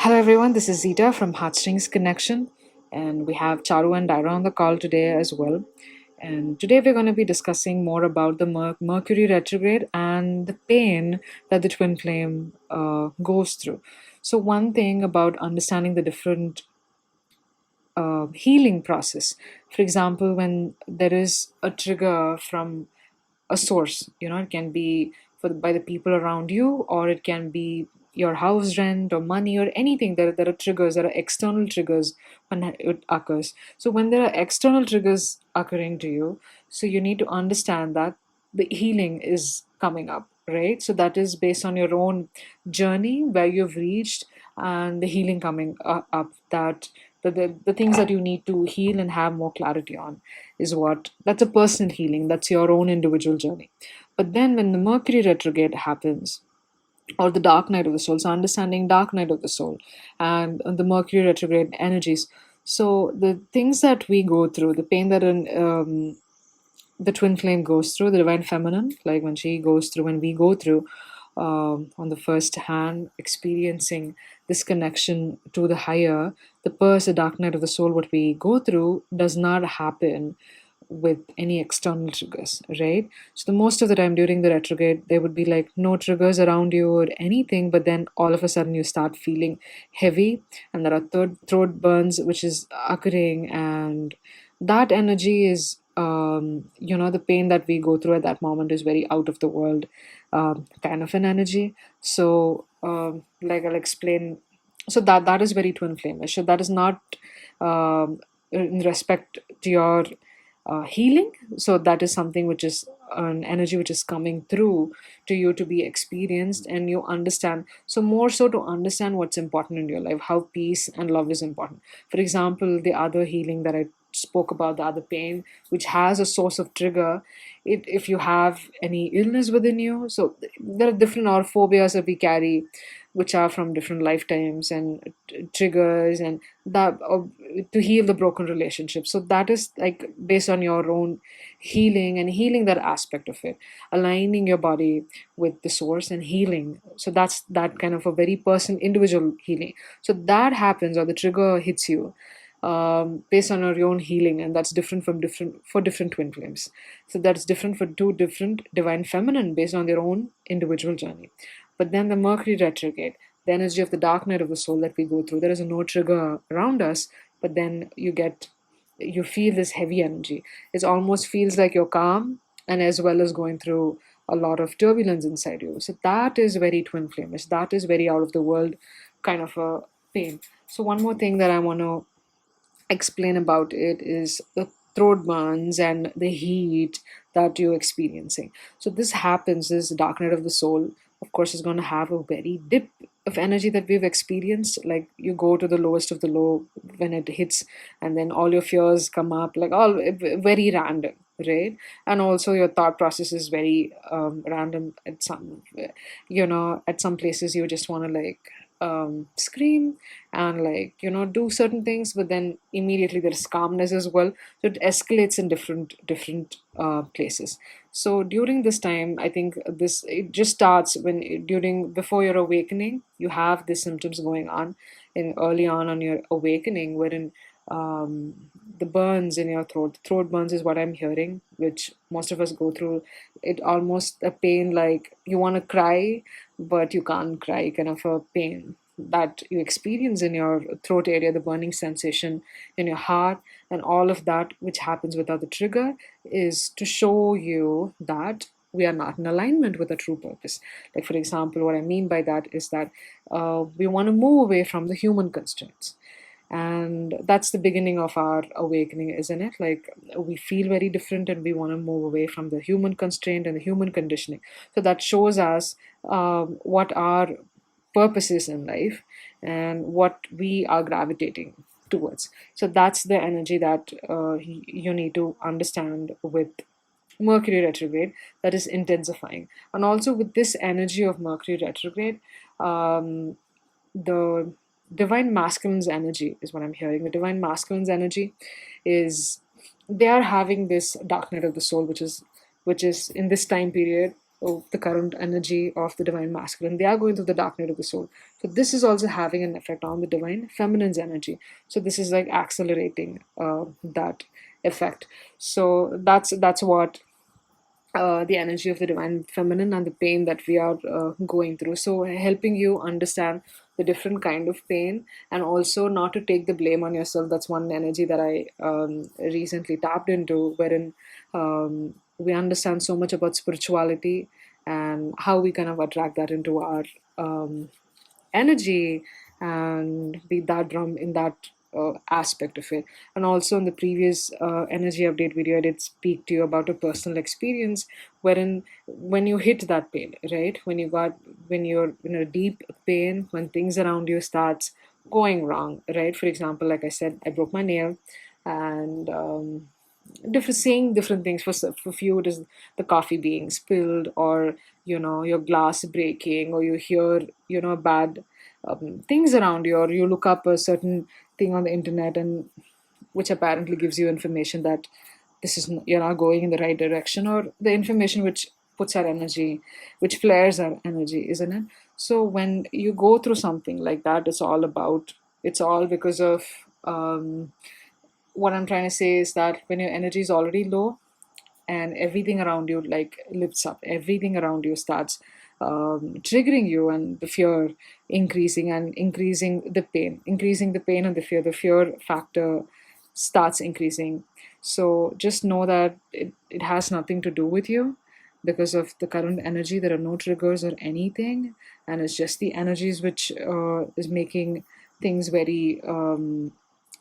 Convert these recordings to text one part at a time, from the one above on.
Hello everyone, this is Zita from HEARTSTRINGS Connection, and we have Charu and Daira on the call today as well. And today we're going to be discussing more about the Mercury retrograde and the pain that the twin flame goes through. So, one thing about understanding the different healing process, for example, when there is a trigger from a source, it can be by the people around you, or it can be your house rent or money or anything. There are triggers, there are external triggers when it occurs. So when there are external triggers occurring to you, so you need to understand that the healing is coming up, right? So that is based on your own journey where you've reached, and the healing coming up, that the things that you need to heal and have more clarity on is what that's a personal healing, that's your own individual journey. But then when the Mercury retrograde happens, or the dark night of the soul, so understanding dark night of the soul and the Mercury retrograde energies, so the things that we go through, the pain that the twin flame goes through, the divine feminine, like when she goes through, when we go through, on the first hand, experiencing this connection to the higher, the dark night of the soul, what we go through does not happen with any external triggers, right? So the most of the time during the retrograde, there would be like no triggers around you or anything, but then all of a sudden you start feeling heavy, and there are throat burns which is occurring, and that energy is the pain that we go through at that moment is very out of the world kind of an energy. So like I'll explain, so that is very twin flamish. So that is not in respect to your healing. So that is something which is an energy which is coming through to you to be experienced, and you understand. So more so to understand what's important in your life, how peace and love is important. For example, the other healing that I spoke about, the other pain which has a source of trigger, if you have any illness within you, so there are different or phobias that we carry which are from different lifetimes and triggers, and that to heal the broken relationship. So that is like based on your own healing, and healing that aspect of it, aligning your body with the source and healing. So that's that kind of a very personal individual healing. So that happens, or the trigger hits you based on your own healing, and that's different for different twin flames. So that's different for two different divine feminine based on their own individual journey. But then the Mercury retrograde, the energy of the dark night of the soul that we go through, there is no trigger around us, but then you feel this heavy energy. It almost feels like you're calm, and as well as going through a lot of turbulence inside you. So that is very twin flamish. That is very out of the world kind of a pain. So one more thing that I want to explain about it is the throat burns and the heat that you're experiencing. So this happens, this dark night of the soul, of course, is going to have a very dip of energy that we've experienced. Like you go to the lowest of the low when it hits, and then all your fears come up, like all very random, right? And also your thought process is very random at some, at some places you just want to like scream and like do certain things, but then immediately there's calmness as well. So it escalates in different places. So during this time, I think this it just starts when during before your awakening, you have the symptoms going on in early on your awakening, wherein the burns in your throat burns is what I'm hearing, which most of us go through. It almost a pain like you want to cry, but you can't cry, kind of a pain that you experience in your throat area, the burning sensation in your heart, and all of that which happens without the trigger is to show you that we are not in alignment with a true purpose. Like, for example, what I mean by that is that we want to move away from the human constraints. And that's the beginning of our awakening, isn't it? Like we feel very different and we want to move away from the human constraint and the human conditioning. So that shows us what our purpose is in life and what we are gravitating towards. So that's the energy that you need to understand with Mercury retrograde, that is intensifying. And also with this energy of Mercury retrograde, the divine masculine's energy is what I'm hearing. The divine masculine's energy is they are having this dark night of the soul, which is in this time period. the current energy of the divine masculine. They are going through the dark night of the soul. So this is also having an effect on the divine feminine's energy. So this is like accelerating that effect. So that's what the energy of the divine feminine and the pain that we are going through. So helping you understand the different kind of pain, and also not to take the blame on yourself. That's one energy that I recently tapped into, wherein we understand so much about spirituality and how we kind of attract that into our um, energy and be that drum in that aspect of it. And also in the previous energy update video, I did speak to you about a personal experience wherein when you hit that pain, right? When you're in a deep pain, when things around you starts going wrong, right? For example, like I said, I broke my nail, and different saying different things. For few it is the coffee being spilled, or your glass breaking, or you hear bad things around you, or you look up a certain thing on the internet, and which apparently gives you information that you're not going in the right direction, or the information which puts our energy, which flares our energy, isn't it? So when you go through something like that, it's all because of what I'm trying to say is that when your energy is already low, and everything around you like lifts up, everything around you starts triggering you, and the fear increasing, and increasing the pain and the fear factor starts increasing. So just know that it has nothing to do with you. Because of the current energy, there are no triggers or anything, and it's just the energies which is making things very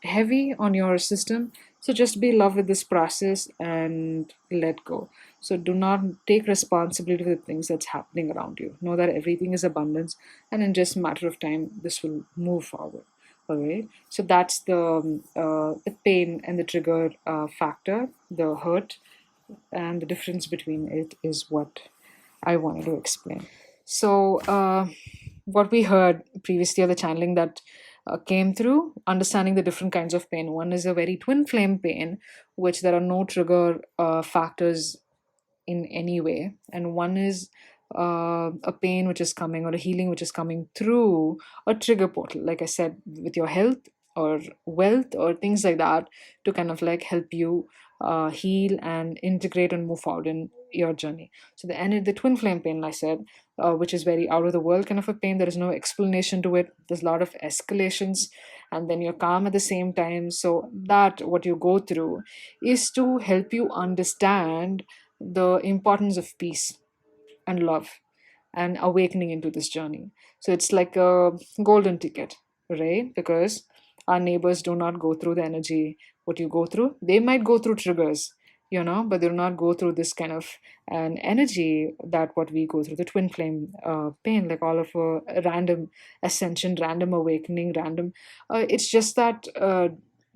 heavy on your system. So just be love with this process and let go. So do not take responsibility for the things that's happening around you. Know that everything is abundance, and in just a matter of time, this will move forward. All right. So that's the pain and the trigger factor, the hurt, and the difference between it is what I wanted to explain. So, what we heard previously, or the channeling that came through, understanding the different kinds of pain. One is a very twin flame pain, which there are no trigger factors in any way, and one is a pain which is coming, or a healing which is coming through a trigger portal, like I said, with your health or wealth or things like that, to kind of like help you heal and integrate and move forward in your journey. So the twin flame pain, I said, which is very out of the world kind of a pain. There is no explanation to it. There's a lot of escalations, and then you're calm at the same time. So that what you go through is to help you understand the importance of peace and love and awakening into this journey. So it's like a golden ticket, right? Because our neighbors do not go through the energy what you go through. They might go through triggers, but they do not go through this kind of an energy that what we go through, the twin flame pain, like all of a random ascension, random awakening, random. It's just that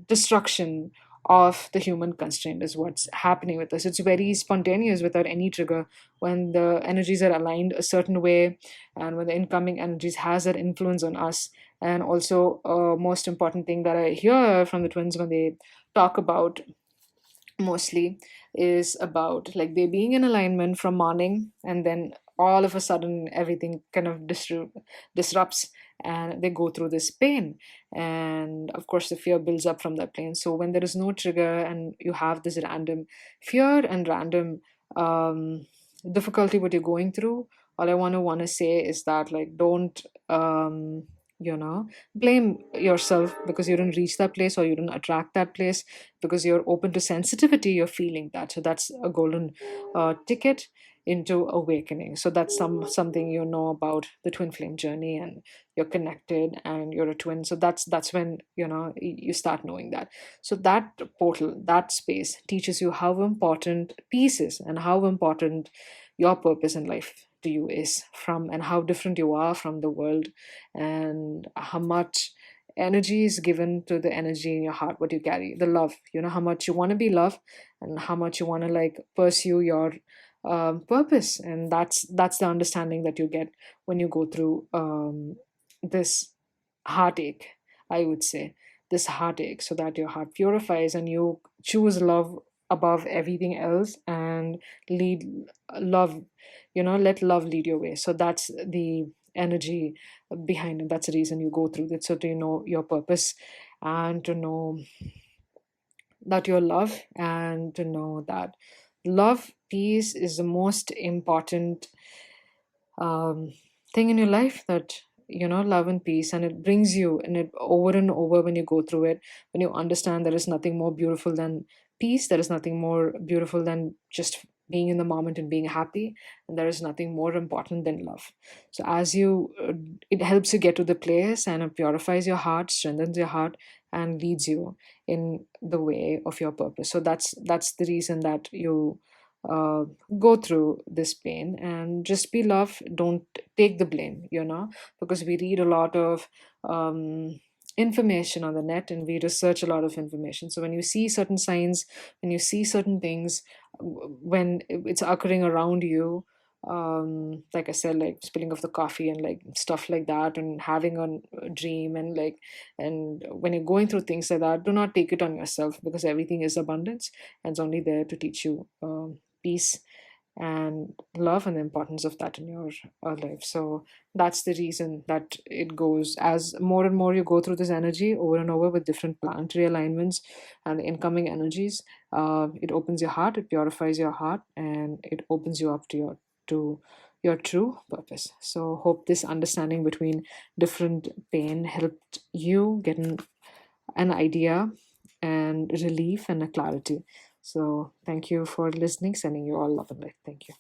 destruction of the human constraint is what's happening with us. It's very spontaneous without any trigger, when the energies are aligned a certain way, and when the incoming energies has that influence on us. And also, most important thing that I hear from the twins when they talk about mostly is about like they being in alignment from morning, and then all of a sudden everything kind of disrupts, and they go through this pain, and of course the fear builds up from that pain. So when there is no trigger, and you have this random fear and random um, difficulty what you're going through, all I want to say is that, like, don't blame yourself because you didn't reach that place, or you didn't attract that place, because you're open to sensitivity, you're feeling that. So that's a golden ticket into awakening. So that's something about the twin flame journey, and you're connected and you're a twin. So that's when you start knowing that. So that portal, that space teaches you how important peace is, and how important your purpose in life to you is, from and how different you are from the world, and how much energy is given to the energy in your heart, what you carry, the love, how much you want to be loved, and how much you want to like pursue your purpose. And that's the understanding that you get when you go through this heartache, I would say, this heartache, so that your heart purifies and you choose love above everything else, and and lead love, let love lead your way. So that's the energy behind it. That's the reason you go through it. So to know your purpose, and to know that you're loved, and to know that love, peace is the most important um, thing in your life, that love and peace, and it brings you, and it over and over, when you go through it, when you understand there is nothing more beautiful than peace, there is nothing more beautiful than just being in the moment and being happy, and there is nothing more important than love. So as you it helps you get to the place, and it purifies your heart, strengthens your heart, and leads you in the way of your purpose. So that's the reason that you uh, go through this pain, and just be love. Don't take the blame, because we read a lot of information on the net, and we research a lot of information. So when you see certain signs, when you see certain things, when it's occurring around you, like I said, like spilling of the coffee and like stuff like that, and having a dream, and like, and when you're going through things like that, do not take it on yourself, because everything is abundance, and it's only there to teach you peace and love, and the importance of that in your life. So that's the reason that it goes, as more and more you go through this energy over and over with different planetary alignments and the incoming energies. It opens your heart, it purifies your heart, and it opens you up to your true purpose. So hope this understanding between different pain helped you get an idea and relief and a clarity. So thank you for listening. Sending you all love and light. Thank you.